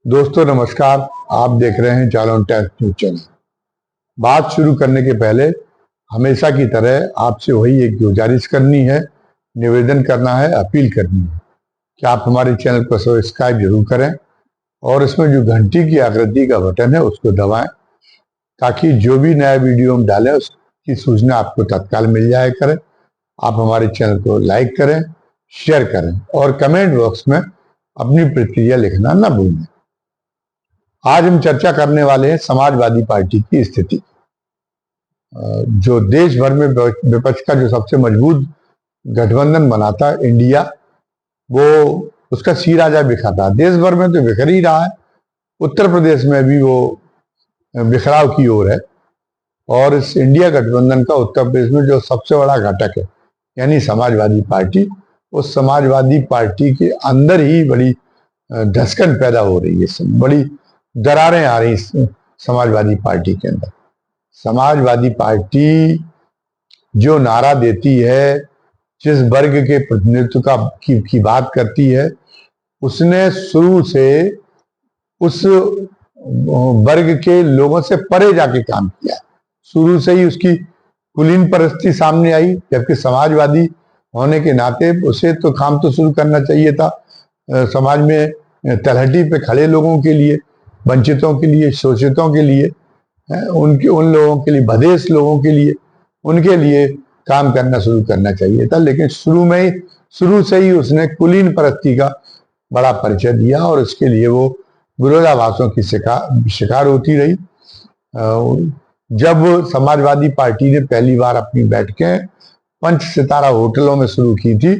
दोस्तों नमस्कार। आप देख रहे हैं जालौन टाइम्स न्यूज चैनल। बात शुरू करने के पहले हमेशा की तरह आपसे वही एक गुजारिश करनी है, निवेदन करना है, अपील करनी है कि आप हमारे चैनल को सब्सक्राइब जरूर करें और इसमें जो घंटी की आकृति का बटन है उसको दबाएं ताकि जो भी नया वीडियो हम डालें उसकी सूचना आपको तत्काल मिल जाया करे। आप हमारे चैनल को लाइक करें, शेयर करें और कमेंट बॉक्स में अपनी प्रतिक्रिया लिखना न भूलें। आज हम चर्चा करने वाले हैं समाजवादी पार्टी की स्थिति। जो देश भर में विपक्ष का जो सबसे मजबूत गठबंधन बना था इंडिया, वो उसका सिराजा बिखरा था। देश भर में तो बिखर ही रहा है, उत्तर प्रदेश में भी वो बिखराव की ओर है। और इस इंडिया गठबंधन का उत्तर प्रदेश में जो सबसे बड़ा घटक है यानी समाजवादी पार्टी, उस समाजवादी पार्टी के अंदर ही बड़ी धसकन पैदा हो रही है, बड़ी दरारें आ रही समाजवादी पार्टी के अंदर। समाजवादी पार्टी जो नारा देती है, जिस वर्ग के प्रतिनिधित्व की बात करती है, उसने शुरू से उस वर्ग के लोगों से परे जाके काम किया। शुरू से ही उसकी कुलीन परिस्थिति सामने आई, जबकि समाजवादी होने के नाते उसे तो काम तो शुरू करना चाहिए था समाज में तलहटी पे खड़े लोगों के लिए, वंचितों के लिए, शोषितों के लिए, उन लोगों के लिए, बदेश लोगों के लिए, उनके लिए काम करना शुरू करना चाहिए था। लेकिन शुरू से ही उसने कुलीन परिस्थिति का बड़ा परिचय दिया और उसके लिए वो विरोधाभासों की शिकार होती रही। जब समाजवादी पार्टी ने पहली बार अपनी बैठकें 5 सितारा होटलों में शुरू की थी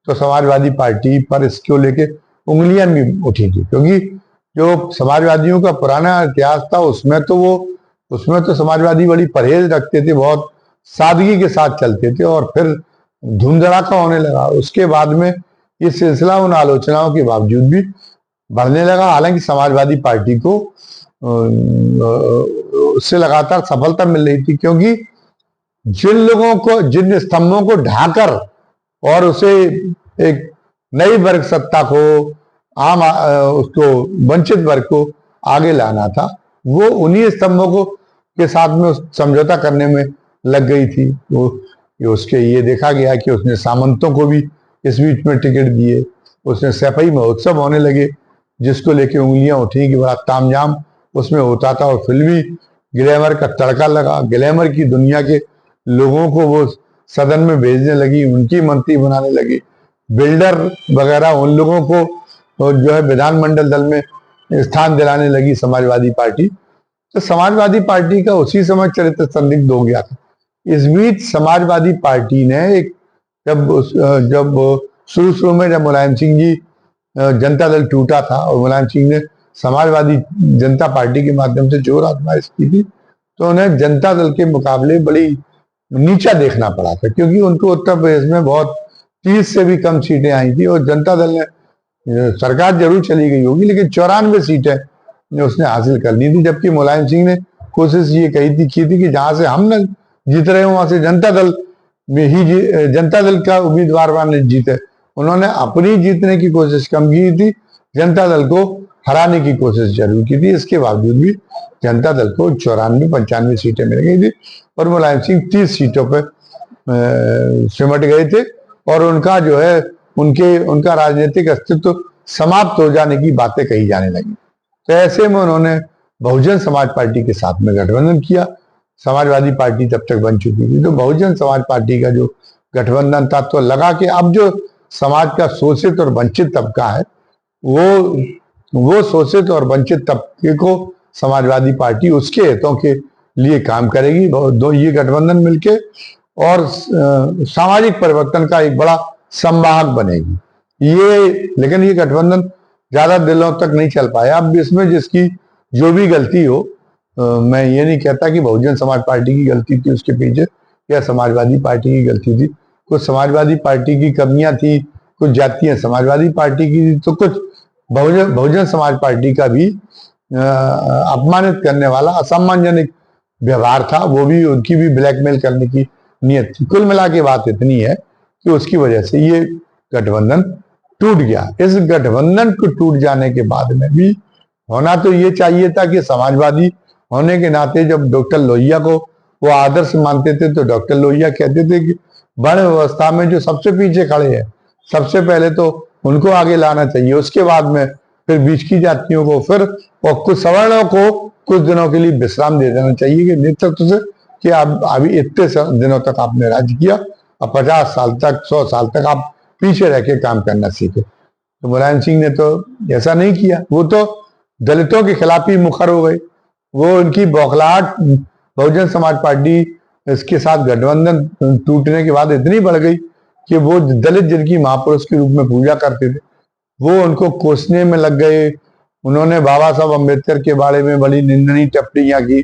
तो समाजवादी पार्टी पर इसको लेके उंगलियां भी उठी थी, क्योंकि जो समाजवादियों का पुराना इतिहास था उसमें तो समाजवादी बड़ी परहेज रखते थे, बहुत सादगी के साथ चलते थे और फिर धूम धड़ाका होने लगा। उसके बाद में ये सिलसिला उन आलोचनाओं के बावजूद भी बढ़ने लगा। हालांकि समाजवादी पार्टी को उससे लगातार सफलता मिल रही थी, क्योंकि जिन स्तंभों को ढाकर और उसे एक नई वर्ग सत्ता को, उसको वंचित वर्ग को आगे लाना था, वो उन्हीं स्तंभों के साथ में समझौता करने में लग गई थी। उसके ये देखा गया कि उसने सामंतों को भी इस बीच में टिकट दिए, उसने सैफई महोत्सव होने लगे जिसको लेके उंगलियां उठी कि बड़ा तामझाम उसमें होता था और फिल्मी ग्लैमर का तड़का लगा। ग्लैमर की दुनिया के लोगों को वो सदन में भेजने लगी, उनकी मंत्री बनाने लगी, बिल्डर वगैरह उन लोगों को जो है विधानमंडल दल में स्थान दिलाने लगी समाजवादी पार्टी। तो समाजवादी पार्टी का उसी समय चरित्र संदिग्ध हो गया था। इस बीच समाजवादी पार्टी ने जब शुरू में जब मुलायम सिंह जी जनता दल टूटा था और मुलायम सिंह ने समाजवादी जनता पार्टी के माध्यम से जोर आजमाइश की थी, तो उन्हें जनता दल के मुकाबले बड़ी नीचा देखना पड़ा था, क्योंकि उनको उत्तर प्रदेश में बहुत 30 से भी कम सीटें आई थी और जनता दल ने, सरकार जरूर चली गई होगी लेकिन 94 सीटें उसने हासिल कर ली थी। जबकि मुलायम सिंह ने कोशिश ये की थी कि जहां से हम न जीत रहे हो वहां से जनता दल में ही जनता दल का उम्मीदवार ने जीते। उन्होंने अपनी जीतने की कोशिश कम की थी, जनता दल को हराने की कोशिश जरूर की थी। इसके बावजूद भी जनता दल को 94-95 सीटें मिल गई थी और मुलायम सिंह 30 सीटों पर सिमट गए थे और उनका जो है उनका राजनीतिक अस्तित्व समाप्त हो जाने की बातें कही जाने लगी। तो ऐसे में उन्होंने बहुजन समाज पार्टी के साथ में गठबंधन किया। समाजवादी पार्टी तब तक बन चुकी थी, तो बहुजन समाज पार्टी का जो गठबंधन था, तो लगा कि अब जो समाज का शोषित और वंचित तबका है, वो शोषित और वंचित तबके को समाजवादी पार्टी उसके हितों के लिए काम करेगी। ये गठबंधन मिलके और सामाजिक परिवर्तन का एक बड़ा संवाहक बनेगी। लेकिन ये गठबंधन ज्यादा दिनों तक नहीं चल पाया। अब इसमें जिसकी जो भी गलती हो, मैं ये नहीं कहता कि बहुजन समाज पार्टी की गलती थी उसके पीछे या समाजवादी पार्टी की गलती थी। कुछ समाजवादी पार्टी की कमियां थी, कुछ जातीय समाजवादी पार्टी की थी, तो कुछ बहुजन समाज पार्टी का भी अपमानित करने वाला असम्मानजनक व्यवहार था, वो भी उनकी भी ब्लैकमेल करने की नियत थी। कुल मिला के बात इतनी है कि उसकी वजह से ये गठबंधन टूट गया। इस गठबंधन को टूट जाने के बाद में भी होना तो ये चाहिए था कि समाजवादी होने के नाते जब डॉक्टर लोहिया को वो आदर्श मानते थे, तो डॉक्टर लोहिया कहते थे कि वर्ण व्यवस्था में जो सबसे पीछे खड़े हैं, सबसे पहले तो उनको आगे लाना चाहिए, उसके बाद में फिर बीच की जातियों को, फिर और कुछ सवर्णों को कुछ दिनों के लिए विश्राम दे देना चाहिए कि नेतृत्व से कि आप अभी इतने दिनों तक आपने राज्य किया, अब 50 साल तक 100 साल तक आप पीछे रह के काम करना सीखे। तो मुलायम सिंह ने तो ऐसा नहीं किया, वो तो दलितों के खिलाफ ही मुखर हो गए। वो उनकी बौखलाहट बहुजन समाज पार्टी इसके साथ गठबंधन टूटने के बाद इतनी बढ़ गई कि वो दलित जिनकी महापुरुष के रूप में पूजा करते थे, वो उनको कोसने में लग गए। उन्होंने बाबा साहब अम्बेडकर के बारे में बड़ी निंदनीय टिप्पणियां की,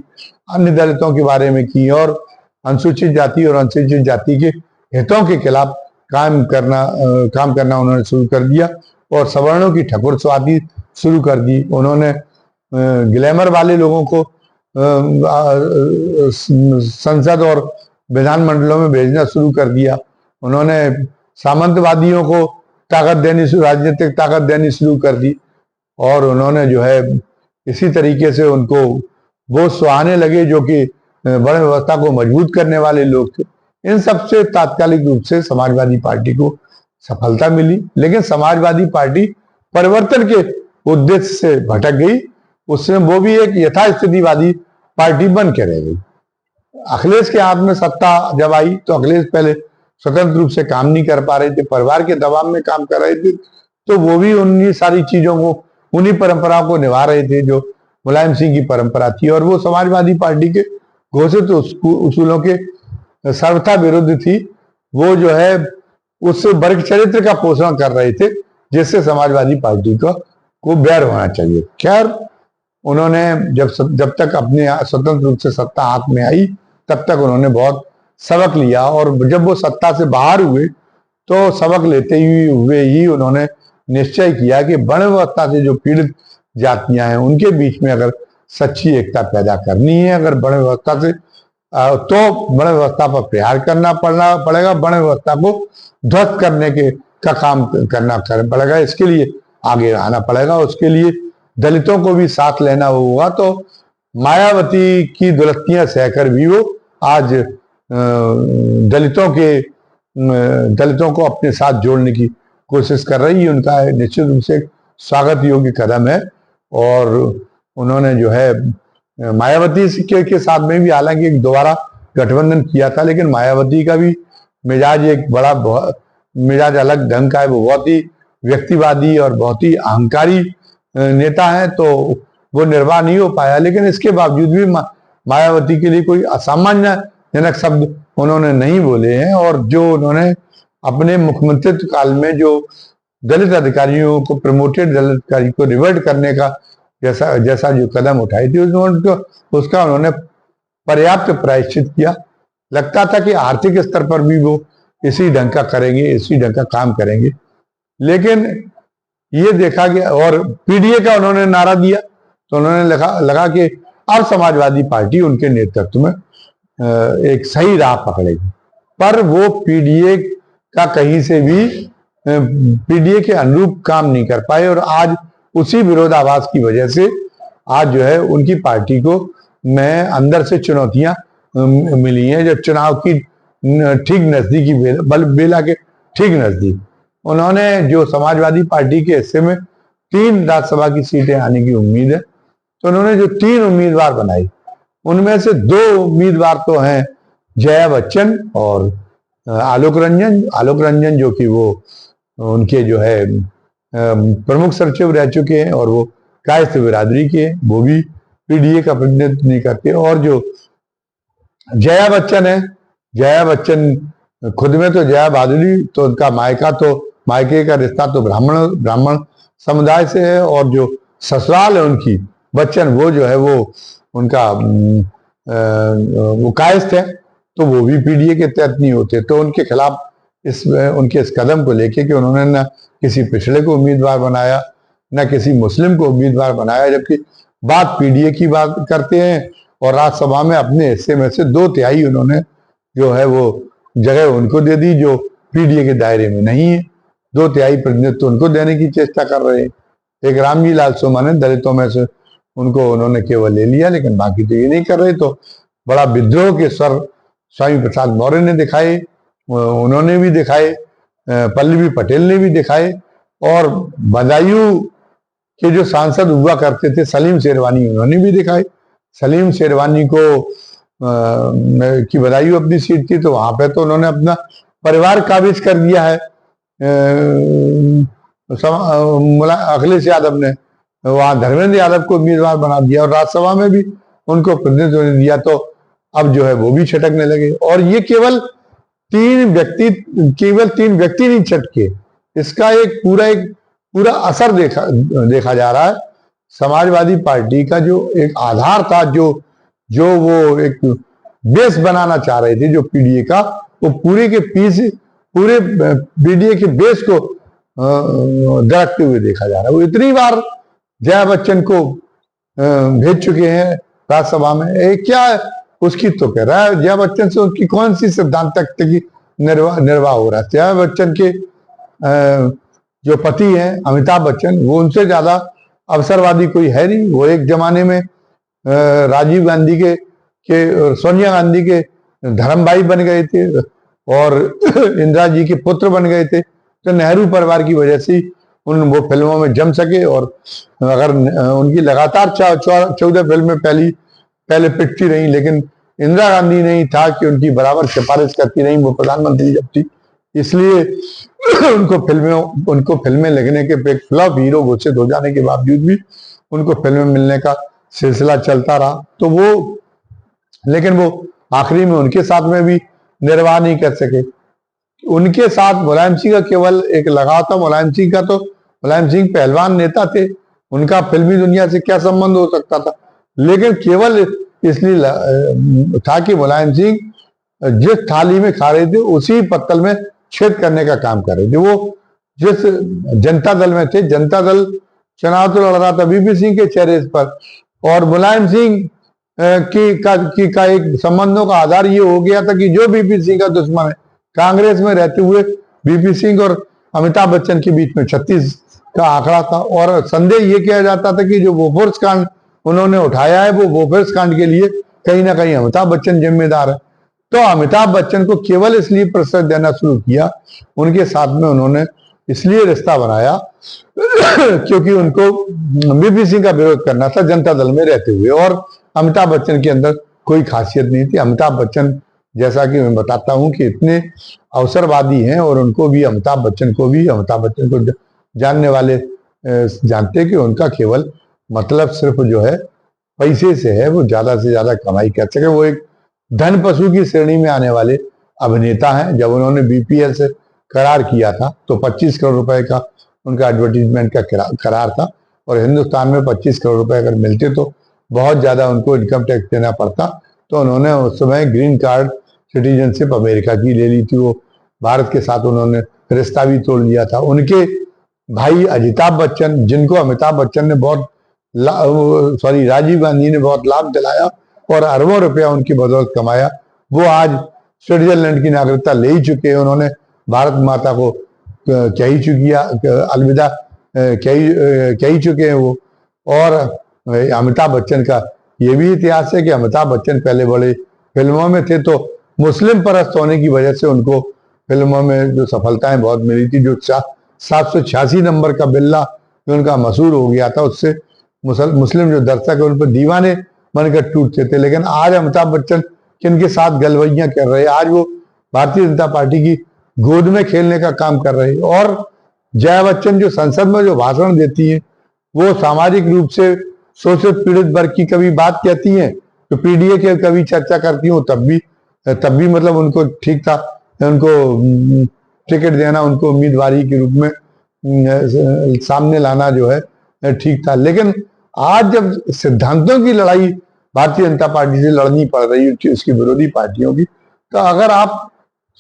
अन्य दलितों के बारे में की, और अनुसूचित जाति और अनुसूचित जाति के हितों के खिलाफ काम करना उन्होंने शुरू कर दिया और सवर्णों की ठकुरस्वादी शुरू कर दी। उन्होंने ग्लैमर वाले लोगों को संसद और विधानमंडलों में भेजना शुरू कर दिया। उन्होंने सामंतवादियों को राजनीतिक ताकत देनी शुरू कर दी, और उन्होंने जो है इसी तरीके से उनको वो सुहाने लगे जो कि वर्ण व्यवस्था को मजबूत करने वाले लोग थे। इन सबसे तात्कालिक रूप से समाजवादी पार्टी को सफलता मिली, लेकिन समाजवादी पार्टी परिवर्तन के उद्देश्य से भटक गई। उसमें वो भी एक यथास्थितिवादी पार्टी बन के रह गई। अखिलेश के हाथ में सत्ता जब आई तो अखिलेश पहले स्वतंत्र रूप से काम नहीं कर पा रहे थे, परिवार के दबाव में काम कर रहे थे, तो वो भी उन्हीं सारी चीजों को, उन्हीं परंपराओं को निभा रहे थे जो मुलायम सिंह की परंपरा थी, और वो समाजवादी पार्टी के घोषित उसूलों के सर्वथा विरुद्ध थी। वो जो है उस वर्ग चरित्र का पोषण कर रहे थे जिससे समाजवादी पार्टी को बैर होना चाहिए। खैर, उन्होंने जब तक अपने स्वतंत्र रूप से सत्ता हाथ में आई तब तक उन्होंने बहुत सबक लिया, और जब वो सत्ता से बाहर हुए तो सबक लेते हुए ही उन्होंने निश्चय किया कि वर्ण व्यवस्था से जो पीड़ित जातियां हैं उनके बीच में अगर सच्ची एकता पैदा करनी है, अगर वर्ण व्यवस्था से तो वर्ण व्यवस्था पर प्रहार करना पड़ेगा, वर्ण व्यवस्था को ध्वस्त करने का काम करना पड़ेगा, इसके लिए आगे आना पड़ेगा। उसके लिए दलितों को भी साथ लेना होगा। तो मायावती की दुलत्तियां सहकर भी वो आज दलितों को अपने साथ जोड़ने की कोशिश कर रही है। उनका निश्चित रूप से स्वागत योग्य कदम है, और उन्होंने जो है मायावती के साथ में भी हालांकि एक दोबारा गठबंधन किया था, लेकिन मायावती का भी मिजाज एक मिजाज अलग ढंग का है। वो बहुत ही व्यक्तिवादी और बहुत ही अहंकारी नेता है, तो वो निर्वाह नहीं हो पाया। लेकिन इसके बावजूद भी मायावती के लिए कोई असामान्यजनक शब्द उन्होंने नहीं बोले हैं, और जो उन्होंने अपने मुख्यमंत्रित्व काल में जो दलित अधिकारियों को, प्रमोटेड दलित अधिकारी को रिवर्ट करने का जैसा जो कदम उठाई थी, उसका उन्होंने पर्याप्त प्रायश्चित किया। लगता था कि आर्थिक स्तर पर भी वो इसी ढंग का करेंगे, इसी ढंग का काम करेंगे, लेकिन ये देखा गया। और पीडीए का उन्होंने नारा दिया, तो उन्होंने लगा कि अब समाजवादी पार्टी उनके नेतृत्व में एक सही राह पकड़ेगी, पर वो पीडीए का कहीं से भी पीडीए के अनुरूप काम नहीं कर पाए, और आज उसी विरोधाभास की वजह से आज जो है उनकी पार्टी को में अंदर से चुनौतियां मिली हैं। जब चुनाव की ठीक नजदीकी बेला के ठीक नजदीक उन्होंने जो समाजवादी पार्टी के हिस्से में 3 राज्यसभा की सीटें आने की उम्मीद है, तो उन्होंने जो 3 उम्मीदवार बनाई उनमें से 2 उम्मीदवार तो हैं जया बच्चन और आलोक रंजन जो कि वो उनके जो है प्रमुख सचिव रह चुके हैं, और वो कायस्थ बिरादरी के, वो भी पीडीए का प्रतिनिधित्व नहीं करते। और जो जया बच्चन है, जया बच्चन खुद में तो जया बहादुरी, तो उनका मायके का रिश्ता तो ब्राह्मण समुदाय से है, और जो ससुराल है उनकी बच्चन, वो जो है वो उनका वो कायस्थ है, तो वो भी पीडीए के तहत नहीं होते। तो उनके खिलाफ उनके इस कदम को लेके कि उन्होंने न किसी पिछड़े को उम्मीदवार बनाया, न किसी मुस्लिम को उम्मीदवार बनाया, जबकि बात पीडीए की बात करते हैं, और राज्यसभा में अपने हिस्से में से 2/3 उन्होंने जो है वो जगह उनको दे दी जो पीडीए के दायरे में नहीं है। 2/3 प्रतिनिधित्व उनको देने की चेष्टा कर रहे हैं। एक रामजी लाल सोमा ने दलितों में से उनको उन्होंने केवल ले लिया, लेकिन बाकी तो ये नहीं कर रहे। तो बड़ा विद्रोह के स्वर स्वामी प्रसाद मौर्य ने दिखाए, उन्होंने भी दिखाए, पल्लवी पटेल ने भी दिखाए, और बदायूं के जो सांसद हुआ करते थे सलीम शेरवानी, उन्होंने भी दिखाए। सलीम शेरवानी को की बदायूं अपनी सीट थी, तो वहां पे तो उन्होंने अपना परिवार काबिज कर दिया है। अखिलेश यादव ने वहां धर्मेंद्र यादव को उम्मीदवार बना दिया, और राज्यसभा में भी उनको प्रतिनिधित्व दिया। तो अब जो है वो भी छटकने लगे। और ये केवल तीन व्यक्ति नहीं छटके, इसका एक पूरा असर देखा जा रहा है। समाजवादी पार्टी का जो एक आधार था, जो वो एक बेस बनाना चाह रहे थे, जो पीडीए का, वो पूरे पीडीए के बेस को दरकते हुए देखा जा रहा है। वो इतनी बार जया बच्चन को भेज चुके हैं राज्यसभा में, क्या उसकी तो कह रहा है जया बच्चन से उनकी कौन सी सिद्धांतक की निर्वाह हो रहा है। जया बच्चन के जो पति हैं अमिताभ बच्चन, वो उनसे ज्यादा अवसरवादी कोई है नहीं। वो एक जमाने में राजीव गांधी के सोनिया गांधी के धर्म भाई बन गए थे, और इंदिरा जी के पुत्र बन गए थे। तो नेहरू परिवार की वजह से वो फिल्मों में जम सके, और अगर उनकी लगातार 14 फिल्में पहले पिटती रही, लेकिन इंदिरा गांधी नहीं था कि उनकी बराबर सिफारिश करती रही, वो प्रधानमंत्री जब थी, इसलिए उनको फिल्में लगने के फ्लॉप हीरो घोषित हो जाने के बावजूद भी उनको फिल्में मिलने का सिलसिला चलता रहा। तो लेकिन वो आखिरी में उनके साथ में भी निर्वाह नहीं कर सके। उनके साथ मुलायम सिंह का केवल एक लगाव था। मुलायम सिंह पहलवान नेता थे, उनका फिल्मी दुनिया से क्या संबंध हो सकता था, लेकिन केवल इसलिए था कि मुलायम सिंह जिस थाली में खा रहे थे उसी पत्तल में छेद करने का काम कर रहे थे। वो जिस जनता दल में थे, जनता दल चुनाव तो लड़ रहा था बीपी सिंह के चेहरे पर, और मुलायम सिंह का एक संबंधों का आधार ये हो गया था कि जो बीपी सिंह का दुश्मन है, कांग्रेस में रहते हुए बीपी सिंह और अमिताभ बच्चन के बीच में 36 का आंकड़ा था। और संदेह ये किया जाता था कि जो बोफोर्स कांड उन्होंने उठाया है, वो बोफोर्स कांड के लिए कहीं ना कहीं अमिताभ बच्चन जिम्मेदार है। तो अमिताभ बच्चन को केवल इसलिए प्रश्रय देना शुरू किया, उनके साथ में उन्होंने इसलिए रिश्ता बनाया क्योंकि उनको बीपी सिंह का विरोध करना था जनता दल में रहते हुए, और अमिताभ बच्चन के अंदर कोई खासियत नहीं थी। अमिताभ बच्चन, जैसा कि मैं बताता हूं कि इतने अवसरवादी हैं, और अमिताभ बच्चन को जानने वाले जानते कि उनका केवल मतलब सिर्फ जो है पैसे से है, वो ज्यादा से ज्यादा कमाई कर सके। वो एक धन पशु की श्रेणी में आने वाले अभिनेता हैं। जब उन्होंने बीपीएल से करार किया था तो 25 करोड़ रुपए का उनका एडवर्टीजमेंट का करार था, और हिंदुस्तान में 25 करोड़ रुपए अगर मिलते तो बहुत ज्यादा उनको इनकम टैक्स देना पड़ता। तो उन्होंने उस समय ग्रीन कार्ड सिटीजनशिप अमेरिका की ले ली थी। वो भारत के साथ उन्होंने रिश्ता भी तोड़ लिया था। उनके भाई अमिताभ बच्चन, जिनको अमिताभ बच्चन ने राजीव गांधी ने बहुत लाभ दिलाया और अरबों रुपया उनकी बदौलत कमाया, वो आज स्विट्जरलैंड की नागरिकता ले ही चुके हैं। उन्होंने भारत माता को अलविदा कह ही चुके हैं वो। और अमिताभ बच्चन का ये भी इतिहास है कि अमिताभ बच्चन पहले बड़े फिल्मों में थे, तो मुस्लिम परस्त होने की वजह से उनको फिल्मों में जो सफलताएं बहुत मिली थी, जो 786 नंबर का बिल्ला जो उनका मशहूर हो गया था, उससे मुस्लिम जो दर्शक है उन पर दीवाने बनकर टूटते थे। लेकिन आज अमिताभ बच्चन किनके साथ गलवैयां कर रहे हैं, आज वो भारतीय जनता पार्टी की गोद में खेलने का काम कर रहे हैं। और जया बच्चन जो संसद में जो भाषण देती है, वो सामाजिक रूप से शोषित पीड़ित वर्ग की कभी बात कहती हैं, तो पीडीए के कभी चर्चा करती हूँ, तब भी मतलब उनको ठीक था, उनको टिकट देना, उनको उम्मीदवारी के रूप में सामने लाना जो है ठीक था। लेकिन आज जब सिद्धांतों की लड़ाई भारतीय जनता पार्टी से लड़नी पड़ रही है उसकी विरोधी पार्टियों की, तो अगर आप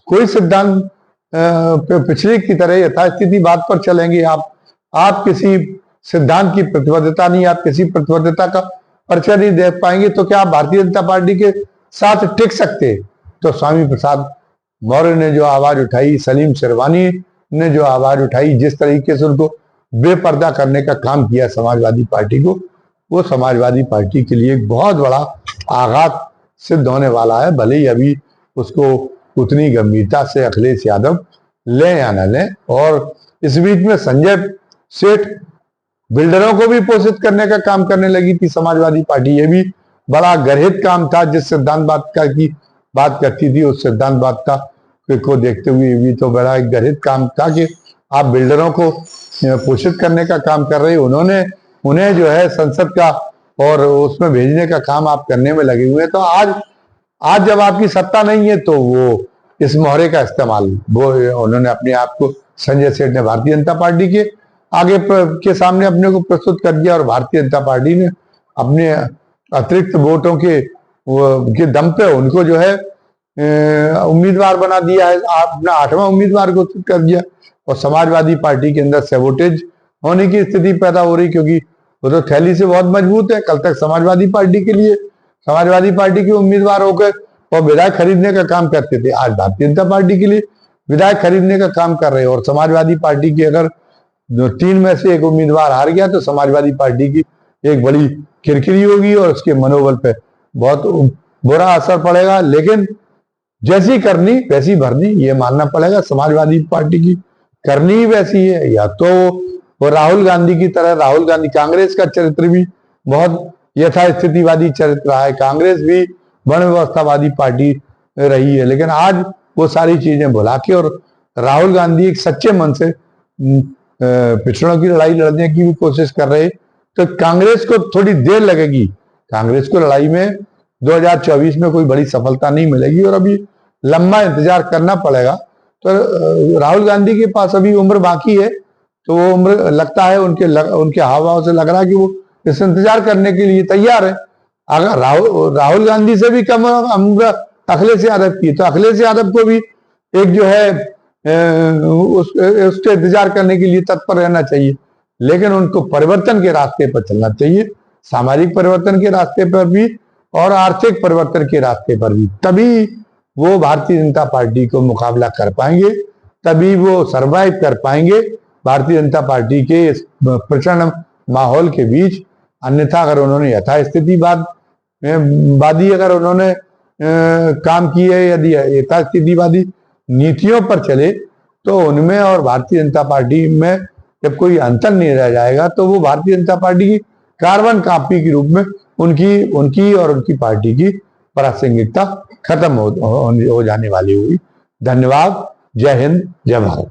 कोई सिद्धांत पिछले की तरह यथास्थिति बात पर चलेंगे, आप किसी सिद्धांत की प्रतिबद्धता नहीं, आप किसी प्रतिबद्धता का परिचय नहीं दे पाएंगे, तो क्या आप भारतीय जनता पार्टी के साथ टिक सकते? तो स्वामी प्रसाद मौर्य ने जो आवाज उठाई, सलीम शेरवानी ने जो आवाज उठाई, जिस तरीके से उनको बेपर्दा करने का काम किया समाजवादी पार्टी को, वो समाजवादी पार्टी के लिए एक बहुत बड़ा आघात सिद्ध होने वाला है, भले ही अभी उसको उतनी गंभीरता से अखिलेश यादव लें या न लें। और इस बीच में संजय सेठ बिल्डरों को भी पोषित करने का काम करने लगी थी समाजवादी पार्टी। ये भी बड़ा गर्हित काम था, जिस सिद्धांतवाद की बात करती थी, उस सिद्धांतवाद को देखते हुए भी तो बड़ा एक गर्हित काम था कि आप बिल्डरों को पोषित करने का काम कर रहे, उन्हें जो है संसद का और उसमें भेजने का काम आप करने में लगे हुए हैं। तो आज जब आपकी सत्ता नहीं है तो वो इस मोहरे का इस्तेमाल वो उन्होंने अपने आप को, संजय सेठ ने भारतीय जनता पार्टी के आगे के सामने अपने को प्रस्तुत कर दिया और भारतीय जनता पार्टी ने अपने अतिरिक्त वोटों के दम पे उनको जो है उम्मीदवार बना दिया है, अपना 8वां उम्मीदवार घोषित कर दिया। और समाजवादी पार्टी के अंदर सैबोटेज होने की स्थिति पैदा हो रही, क्योंकि वो तो थैली से बहुत मजबूत है। कल तक समाजवादी पार्टी के उम्मीदवार होकर और विधायक खरीदने का काम करते थे, आज भारतीय जनता पार्टी के लिए विधायक खरीदने का काम कर रहे हैं। और समाजवादी पार्टी की अगर 3 में से एक उम्मीदवार हार गया तो समाजवादी पार्टी की एक बड़ी किरकिरी होगी और उसके मनोबल पे बहुत बुरा असर पड़ेगा। लेकिन जैसी करनी वैसी भरनी, ये मानना पड़ेगा। समाजवादी पार्टी की करनी ही वैसी है, या तो वो राहुल गांधी की तरह, राहुल गांधी, कांग्रेस का चरित्र भी बहुत यथास्थितिवादी चरित्र रहा है, कांग्रेस भी वर्ण व्यवस्थावादी पार्टी रही है। लेकिन आज वो सारी चीजें भुला के और राहुल गांधी एक सच्चे मन से पिछड़ों की लड़ाई लड़ने की भी कोशिश कर रहे, तो कांग्रेस को थोड़ी देर लगेगी। कांग्रेस को लड़ाई में 2024 में कोई बड़ी सफलता नहीं मिलेगी और अभी लंबा इंतजार करना पड़ेगा। तो राहुल गांधी के पास अभी उम्र बाकी है, तो वो उम्र लगता है उनके हाव भाव से लग रहा है कि वो इस इंतजार करने के लिए तैयार है। अगर राहुल गांधी से भी कम उम्र अखिलेश यादव की, तो अखिलेश यादव को भी एक जो है उसके इंतजार करने के लिए तत्पर रहना चाहिए। लेकिन उनको परिवर्तन के रास्ते पर चलना चाहिए, सामाजिक परिवर्तन के रास्ते पर भी और आर्थिक परिवर्तन के रास्ते पर भी। तभी वो भारतीय जनता पार्टी को मुकाबला कर पाएंगे, तभी वो सरवाइव कर पाएंगे भारतीय जनता पार्टी के इस प्रचंड माहौल के बीच। अन्यथा अगर उन्होंने यथास्थितिवादी अगर उन्होंने काम किए, यदि यथास्थितिवादी नीतियों पर चले, तो उनमें और भारतीय जनता पार्टी में जब कोई अंतर नहीं रह जाएगा, तो वो भारतीय जनता पार्टी की कार्बन कॉपी के रूप में उनकी और उनकी पार्टी की प्रासंगिकता खत्म हो जाने वाली हुई। धन्यवाद। जय हिंद, जय भारत।